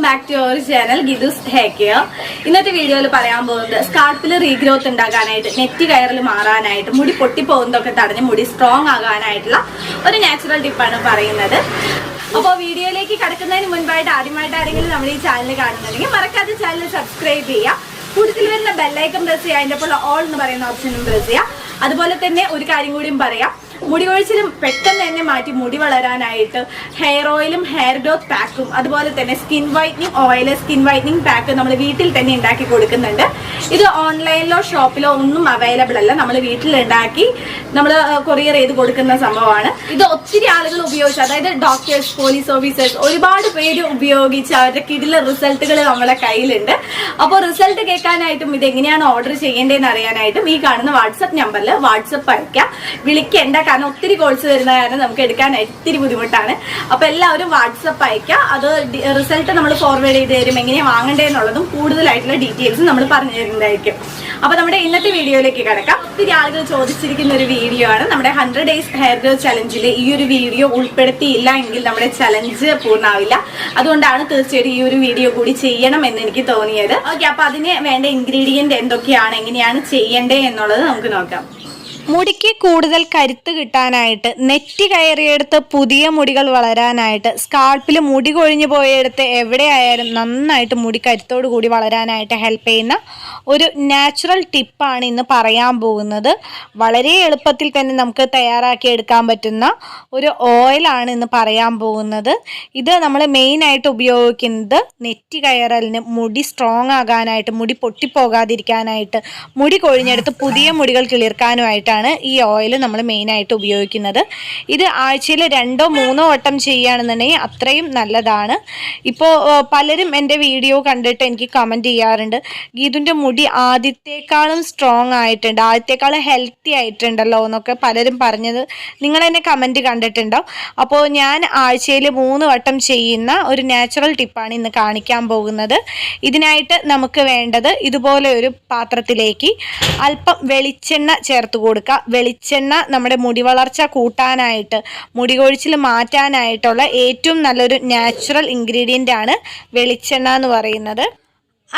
back to our channel Gidus Hair Care. ഇന്നത്തെ വീഡിയോയിൽ പറയാൻ പോകുന്നത് സ്കാൾപ്പിൽ റീഗ്രോത്ത് ഉണ്ടാകാനായിട്ട് നെറ്റ് കയറിൽ മാറാനായിട്ട് മുടി പൊട്ടിപ്പോകുന്നതൊക്കെ തടഞ്ഞ് മുടി സ്ട്രോങ് ആകാനായിട്ടുള്ള ഒരു നാച്ചുറൽ ടിപ്പാണ് പറയുന്നത്. അപ്പോൾ വീഡിയോയിലേക്ക് കടക്കുന്നതിന് മുൻപായിട്ട് ആദ്യമായിട്ട് ആരെങ്കിലും നമ്മുടെ ഈ ചാനൽ കാണുന്നുണ്ടെങ്കിൽ മറക്കാതെ ചാനൽ സബ്സ്ക്രൈബ് ചെയ്യുക. കൂടുതൽ വരുന്ന ബെല്ലൈക്കൺ പ്രസ് ചെയ്യുക, അതിൻ്റെ ഒപ്പം ഓൾ എന്ന് പറയുന്ന ഓപ്ഷനും പ്രസ് ചെയ്യുക. അതുപോലെ തന്നെ ഒരു കാര്യം കൂടിയും പറയാം, മുടി കൊഴിച്ചിലും പെട്ടെന്ന് തന്നെ മാറ്റി മുടി വളരാനായിട്ട് ഹെയർ ഓയിലും ഹെയർ ഗ്രോത്ത് പാക്കും അതുപോലെ തന്നെ skin whitening oil, skin whitening pack നമ്മൾ വീട്ടിൽ തന്നെ ഉണ്ടാക്കി കൊടുക്കുന്നുണ്ട്. ഇത് ഓൺലൈനിലോ ഷോപ്പിലോ ഒന്നും അവൈലബിൾ അല്ല, നമ്മൾ വീട്ടിലുണ്ടാക്കി നമ്മൾ കൊറിയർ ചെയ്ത് കൊടുക്കുന്ന സംഭവമാണ്. ഇത് ഒത്തിരി ആളുകൾ ഉപയോഗിച്ച്, അതായത് ഡോക്ടേഴ്സ്, പോലീസ് ഓഫീസേഴ്സ്, ഒരുപാട് പേര് ഉപയോഗിച്ച് അവരുടെ കിടില റിസൾട്ടുകൾ നമ്മുടെ കയ്യിലുണ്ട്. അപ്പോൾ റിസൾട്ട് കേൾക്കാനായിട്ടും ഇതെങ്ങനെയാണ് ഓർഡർ ചെയ്യേണ്ടതെന്ന് അറിയാനായിട്ടും ഈ കാണുന്ന വാട്സപ്പ് നമ്പറിൽ വാട്സപ്പ് അയക്കാം. വിളിക്കേണ്ട, കാരണം ഒത്തിരി കോൾസ് വരുന്ന കാരണം നമുക്ക് എടുക്കാനായിട്ട് ഇത്തിരി ബുദ്ധിമുട്ടാണ്. അപ്പൊ എല്ലാവരും വാട്സപ്പ് അയക്കാം. അത് റിസൾട്ട് നമ്മൾ ഫോർവേഡ് ചെയ്ത് തരും. എങ്ങനെയാണ് വാങ്ങേണ്ടതെന്നുള്ളതും കൂടുതലായിട്ടുള്ള ഡീറ്റെയിൽസ് നമ്മൾ പറഞ്ഞു തരുന്നതായിരിക്കും. അപ്പൊ നമ്മുടെ ഇന്നത്തെ വീഡിയോയിലേക്ക് കിടക്കാം. ഒത്തിരി ആളുകൾ ചോദിച്ചിരിക്കുന്ന ഒരു വീഡിയോ ആണ്. നമ്മുടെ 100 days ഹെയർ ഗ്രോത്ത് ചലഞ്ചിൽ ഈ ഒരു വീഡിയോ ഉൾപ്പെടുത്തിയില്ല എങ്കിൽ നമ്മുടെ ചലഞ്ച് പൂർണ്ണമാവില്ല. അതുകൊണ്ടാണ് തീർച്ചയായിട്ടും ഈ ഒരു വീഡിയോ കൂടി ചെയ്യണം എന്ന് എനിക്ക് തോന്നിയത്. ഓക്കെ, അപ്പൊ അതിന് വേണ്ട ഇൻഗ്രീഡിയന്റ് എന്തൊക്കെയാണ്, എങ്ങനെയാണ് ചെയ്യേണ്ടത് എന്നുള്ളത് നമുക്ക് നോക്കാം. മുടിക്ക് കൂടുതൽ കരുത്ത് കിട്ടാനായിട്ട്, നെറ്റ് കയറിയെടുത്ത് പുതിയ മുടികൾ വളരാനായിട്ട്, സ്കാൾപ്പിൽ മുടി കൊഴിഞ്ഞു പോയെടുത്ത് എവിടെയായാലും നന്നായിട്ട് മുടി കരുത്തോടു കൂടി വളരാനായിട്ട് ഹെൽപ്പ് ചെയ്യുന്ന ഒരു നാച്ചുറൽ ടിപ്പാണ് ഇന്ന് പറയാൻ പോകുന്നത്. വളരെ എളുപ്പത്തിൽ തന്നെ നമുക്ക് തയ്യാറാക്കി എടുക്കാൻ പറ്റുന്ന ഒരു ഓയിലാണ് ഇന്ന് പറയാൻ പോകുന്നത്. ഇത് നമ്മൾ മെയിനായിട്ട് ഉപയോഗിക്കുന്നത് നെറ്റ് കയറലിന്, മുടി സ്ട്രോങ് ആകാനായിട്ട്, മുടി പൊട്ടിപ്പോകാതിരിക്കാനായിട്ട്, മുടി കൊഴിഞ്ഞെടുത്ത് പുതിയ മുടികൾ കിളിർക്കാനുമായിട്ട് ഈ ഓയിൽ നമ്മൾ മെയിനായിട്ട് ഉപയോഗിക്കുന്നത്. ഇത് ആഴ്ചയിൽ 2-3 വട്ടം ചെയ്യുകയാണെന്നുണ്ടെങ്കിൽ അത്രയും നല്ലതാണ്. ഇപ്പോൾ പലരും എൻ്റെ വീഡിയോ കണ്ടിട്ട് എനിക്ക് കമൻറ്റ് ചെയ്യാറുണ്ട്, ഗീതുൻ്റെ മുടി ആദ്യത്തേക്കാളും സ്ട്രോങ് ആയിട്ടുണ്ട്, ആദ്യത്തേക്കാളും ഹെൽത്തി ആയിട്ടുണ്ടല്ലോ എന്നൊക്കെ പലരും പറഞ്ഞത് നിങ്ങൾ എന്നെ കമൻറ്റ് കണ്ടിട്ടുണ്ടോ. അപ്പോൾ ഞാൻ ആഴ്ചയിൽ 3 വട്ടം ചെയ്യുന്ന ഒരു നാച്ചുറൽ ടിപ്പാണ് ഇന്ന് കാണിക്കാൻ പോകുന്നത്. ഇതിനായിട്ട് നമുക്ക് വേണ്ടത് ഇതുപോലെ ഒരു പാത്രത്തിലേക്ക് അല്പം വെളിച്ചെണ്ണ ചേർത്ത് കൊടുക്കുക. വെളിച്ചെണ്ണ നമ്മുടെ മുടി വളർച്ച കൂട്ടാനായിട്ട്, മുടി കൊഴിച്ചിൽ മാറ്റാനായിട്ടുള്ള ഏറ്റവും നല്ലൊരു നാച്ചുറൽ ഇൻഗ്രീഡിയൻ്റ് ആണ് വെളിച്ചെണ്ണ എന്ന് പറയുന്നത്.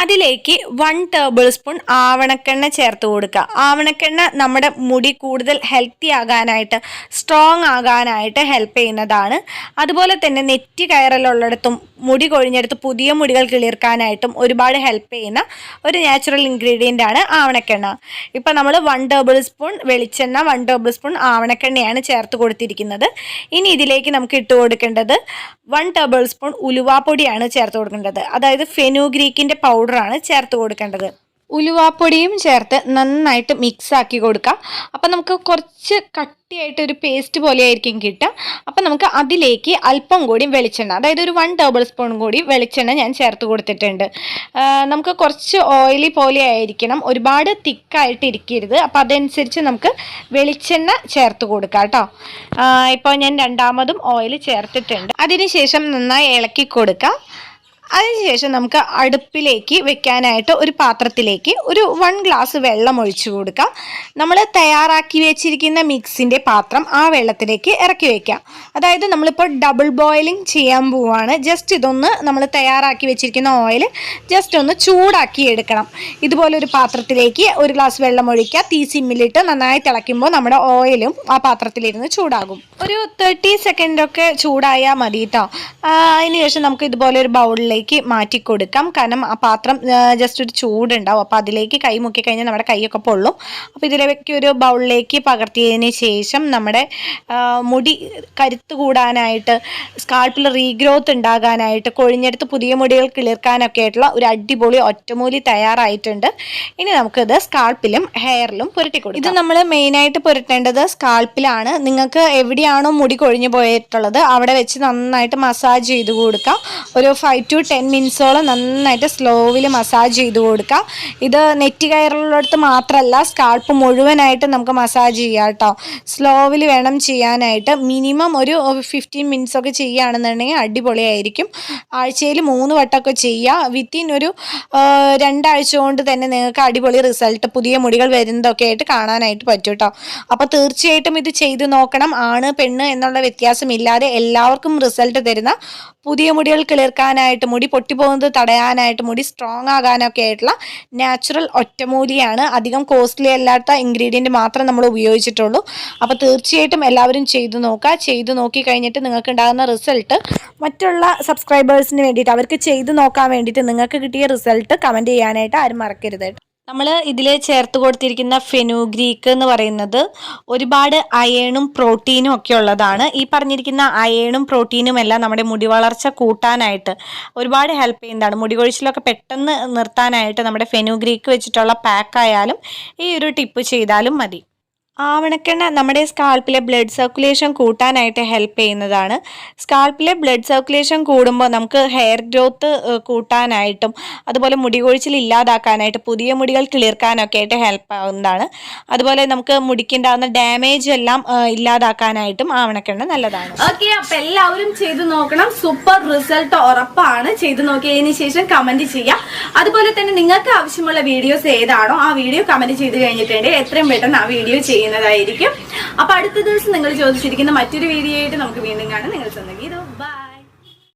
അതിലേക്ക് 1 ടേബിൾ സ്പൂൺ ആവണക്കെണ്ണ ചേർത്ത് കൊടുക്കുക. ആവണക്കെണ്ണ നമ്മുടെ മുടി കൂടുതൽ ഹെൽത്തി ആകാനായിട്ട്, സ്ട്രോങ് ആകാനായിട്ട് ഹെൽപ്പ് ചെയ്യുന്നതാണ്. അതുപോലെ തന്നെ നെറ്റ് കയറലുള്ളിടത്തും മുടി കൊഴിഞ്ഞെടുത്ത് പുതിയ മുടികൾ കിളിർക്കാനായിട്ടും ഒരുപാട് ഹെൽപ്പ് ചെയ്യുന്ന ഒരു നാച്ചുറൽ ഇൻഗ്രീഡിയൻ്റ് ആണ് ആവണക്കെണ്ണ. ഇപ്പം നമ്മൾ 1 ടേബിൾ സ്പൂൺ വെളിച്ചെണ്ണ, 1 ടേബിൾ സ്പൂൺ ആവണക്കെണ്ണയാണ് ചേർത്ത് കൊടുത്തിരിക്കുന്നത്. ഇനി ഇതിലേക്ക് നമുക്ക് ഇട്ട് കൊടുക്കേണ്ടത് 1 ടേബിൾ സ്പൂൺ ഉലുവാപ്പൊടിയാണ് ചേർത്ത് കൊടുക്കേണ്ടത്. അതായത് ഫെനുഗ്രീക്കിൻ്റെ പൗഡറാണ് ചേർത്ത് കൊടുക്കേണ്ടത്. ഉലുവാപ്പൊടിയും ചേർത്ത് നന്നായിട്ട് മിക്സ് ആക്കി കൊടുക്കാം. അപ്പം നമുക്ക് കുറച്ച് കട്ടിയായിട്ടൊരു പേസ്റ്റ് പോലെ ആയിരിക്കും കിട്ടുക. അപ്പം നമുക്ക് അതിലേക്ക് അല്പം കൂടി വെളിച്ചെണ്ണ, അതായത് ഒരു 1 ടേബിൾ സ്പൂൺ കൂടി വെളിച്ചെണ്ണ ഞാൻ ചേർത്ത് കൊടുത്തിട്ടുണ്ട്. നമുക്ക് കുറച്ച് ഓയിലി പോലെ ആയിരിക്കണം, ഒരുപാട് തിക്കായിട്ട് ഇരിക്കരുത്. അപ്പം അതനുസരിച്ച് നമുക്ക് വെളിച്ചെണ്ണ ചേർത്ത് കൊടുക്കാം കേട്ടോ. ഇപ്പോൾ ഞാൻ രണ്ടാമതും ഓയിൽ ചേർത്തിട്ടുണ്ട്. അതിനുശേഷം നന്നായി ഇളക്കി കൊടുക്കാം. അതിനുശേഷം നമുക്ക് അടുപ്പിലേക്ക് വെക്കാനായിട്ട് ഒരു പാത്രത്തിലേക്ക് ഒരു 1 ഗ്ലാസ് വെള്ളം ഒഴിച്ചു കൊടുക്കാം. നമ്മൾ തയ്യാറാക്കി വെച്ചിരിക്കുന്ന മിക്സിൻ്റെ പാത്രം ആ വെള്ളത്തിലേക്ക് ഇറക്കി വെക്കാം. അതായത് നമ്മളിപ്പോൾ ഡബിൾ ബോയിലിംഗ് ചെയ്യാൻ പോവുകയാണ്. ജസ്റ്റ് ഇതൊന്ന് നമ്മൾ തയ്യാറാക്കി വെച്ചിരിക്കുന്ന ഓയിൽ ജസ്റ്റ് ഒന്ന് ചൂടാക്കി എടുക്കണം. ഇതുപോലെ ഒരു പാത്രത്തിലേക്ക് 1 ഗ്ലാസ് വെള്ളം ഒഴിക്കുക. തീ സിമ്മിലിട്ട് നന്നായി തിളയ്ക്കുമ്പോൾ നമ്മുടെ ഓയിലും ആ പാത്രത്തിലിരുന്ന് ചൂടാകും. ഒരു 30 സെക്കൻഡൊക്കെ ചൂടായാൽ മതി കേട്ടോ. അതിനുശേഷം നമുക്ക് ഇതുപോലെ ഒരു ബൗളിലേക്ക് മാറ്റി കൊടുക്കാം. കാരണം ആ പാത്രം ജസ്റ്റ് ഒരു ചൂടുണ്ടാവും. അപ്പോൾ അതിലേക്ക് കൈ മുക്കി കഴിഞ്ഞാൽ നമ്മുടെ കൈയൊക്കെ പൊള്ളും. അപ്പോൾ ഇതിലേക്ക് ഒരു ബൗളിലേക്ക് പകർത്തിയതിന് ശേഷം നമ്മുടെ മുടി കരുത്ത് കൂടാനായിട്ട്, സ്കാൾപ്പിൽ റീഗ്രോത്ത് ഉണ്ടാകാനായിട്ട്, കൊഴിഞ്ഞെടുത്ത് പുതിയ മുടികൾ കിളിർക്കാനൊക്കെ ആയിട്ടുള്ള ഒരു അടിപൊളി ഒറ്റമൂലി തയ്യാറായിട്ടുണ്ട്. ഇനി നമുക്കിത് സ്കാൾപ്പിലും ഹെയറിലും പുരട്ടി കൊടുക്കാം. ഇത് നമ്മൾ മെയിനായിട്ട് പുരട്ടേണ്ടത് സ്കാൾപ്പിലാണ്. നിങ്ങൾക്ക് എവിടെയാണോ മുടി കൊഴിഞ്ഞു പോയിട്ടുള്ളത് അവിടെ വെച്ച് നന്നായിട്ട് മസാജ് ചെയ്ത് കൊടുക്കാം. ഒരു 5 to 10 മിനിറ്റ്സോളം നന്നായിട്ട് സ്ലോവിൽ മസാജ് ചെയ്ത് കൊടുക്കുക. ഇത് നെറ്റ് കയറുള്ളിടത്ത് മാത്രമല്ല, സ്കാൾപ്പ് മുഴുവനായിട്ട് നമുക്ക് മസാജ് ചെയ്യാം കേട്ടോ. സ്ലോവിൽ വേണം ചെയ്യാനായിട്ട്. മിനിമം ഒരു 15 മിനിറ്റ്സ് ഒക്കെ ചെയ്യുകയാണെന്നുണ്ടെങ്കിൽ അടിപൊളിയായിരിക്കും. ആഴ്ചയിൽ 3 വട്ടമൊക്കെ ചെയ്യുക. വിത്തിൻ ഒരു 2 ആഴ്ച കൊണ്ട് തന്നെ നിങ്ങൾക്ക് അടിപൊളി റിസൾട്ട്, പുതിയ മുടികൾ വരുന്നതൊക്കെ ആയിട്ട് കാണാനായിട്ട് പറ്റും കേട്ടോ. അപ്പോൾ തീർച്ചയായിട്ടും ഇത് ചെയ്ത് നോക്കണം. ആണ് പെണ്ണ് എന്നുള്ള വ്യത്യാസമില്ലാതെ എല്ലാവർക്കും റിസൾട്ട് തരുന്ന പുതിയ മുടികൾ കിളിർക്കാനായിട്ട്, മുടി പൊട്ടിപ്പോകുന്നത് തടയാനായിട്ട്, മുടി സ്ട്രോങ് ആകാനൊക്കെ ആയിട്ടുള്ള നാച്ചുറൽ ഒറ്റമൂലിയാണ്. അധികം കോസ്റ്റ്ലി അല്ലാത്ത ഇൻഗ്രീഡിയൻറ്റ് മാത്രം നമ്മൾ ഉപയോഗിച്ചിട്ടുള്ളൂ. അപ്പോൾ തീർച്ചയായിട്ടും എല്ലാവരും ചെയ്തു നോക്കുക. ചെയ്തു നോക്കി കഴിഞ്ഞിട്ട് നിങ്ങൾക്ക് ഉണ്ടാകുന്ന റിസൾട്ട് മറ്റുള്ള സബ്സ്ക്രൈബേഴ്സിന് വേണ്ടിയിട്ട്, അവർക്ക് ചെയ്തു നോക്കാൻ വേണ്ടിയിട്ട് നിങ്ങൾക്ക് കിട്ടിയ റിസൾട്ട് കമൻറ്റ് ചെയ്യാനായിട്ട് ആരും മറക്കരുത്. നമ്മൾ ഇതിൽ ചേർത്ത് കൊടുത്തിരിക്കുന്ന ഫെനുഗ്രീക്ക് എന്ന് പറയുന്നത് ഒരുപാട് അയേണും പ്രോട്ടീനും ഒക്കെ ഉള്ളതാണ്. ഈ പറഞ്ഞിരിക്കുന്ന അയേണും പ്രോട്ടീനും എല്ലാം നമ്മുടെ മുടി വളർച്ച കൂട്ടാനായിട്ട് ഒരുപാട് ഹെൽപ്പ് ചെയ്യുന്നതാണ്. മുടി കൊഴിച്ചിലൊക്കെ പെട്ടെന്ന് നിർത്താനായിട്ട് നമ്മുടെ ഫെനുഗ്രീക്ക് വെച്ചിട്ടുള്ള പാക്കായാലും ഈ ഒരു ടിപ്പ് ചെയ്താലും മതി. ആവണക്കെണ്ണ നമ്മുടെ സ്കാൽപ്പിലെ ബ്ലഡ് സർക്കുലേഷൻ കൂട്ടാനായിട്ട് ഹെൽപ്പ് ചെയ്യുന്നതാണ്. സ്കാൽപ്പിലെ ബ്ലഡ് സർക്കുലേഷൻ കൂടുമ്പോൾ നമുക്ക് ഹെയർ ഗ്രോത്ത് കൂട്ടാനായിട്ടും അതുപോലെ മുടി കൊഴിച്ചിൽ ഇല്ലാതാക്കാനായിട്ട്, പുതിയ മുടികൾ കിളിർക്കാനൊക്കെ ആയിട്ട് ഹെൽപ്പ് ആവുന്നതാണ്. അതുപോലെ നമുക്ക് മുടിക്കുണ്ടാകുന്ന ഡാമേജ് എല്ലാം ഇല്ലാതാക്കാനായിട്ടും ആവണക്കെണ്ണ നല്ലതാണ്. ഓക്കെ, അപ്പൊ എല്ലാവരും ചെയ്തു നോക്കണം. സൂപ്പർ റിസൾട്ട് ഉറപ്പാണ്. ചെയ്തു നോക്കിയതിന് ശേഷം കമന്റ് ചെയ്യാം. അതുപോലെ തന്നെ നിങ്ങൾക്ക് ആവശ്യമുള്ള വീഡിയോസ് ഏതാണോ ആ വീഡിയോ കമന്റ് ചെയ്ത് കഴിഞ്ഞിട്ടുണ്ടെങ്കിൽ എത്രയും പെട്ടെന്ന് ആ വീഡിയോ ചെയ്യുന്നതായിരിക്കും. അപ്പൊ അടുത്ത ദിവസം നിങ്ങൾ ചോദിച്ചിരിക്കുന്ന മറ്റൊരു വീഡിയോ ആയിട്ട് നമുക്ക് വീണ്ടും കാണാം. നിങ്ങൾ സ്വന്തം ഗീതു. ബൈ.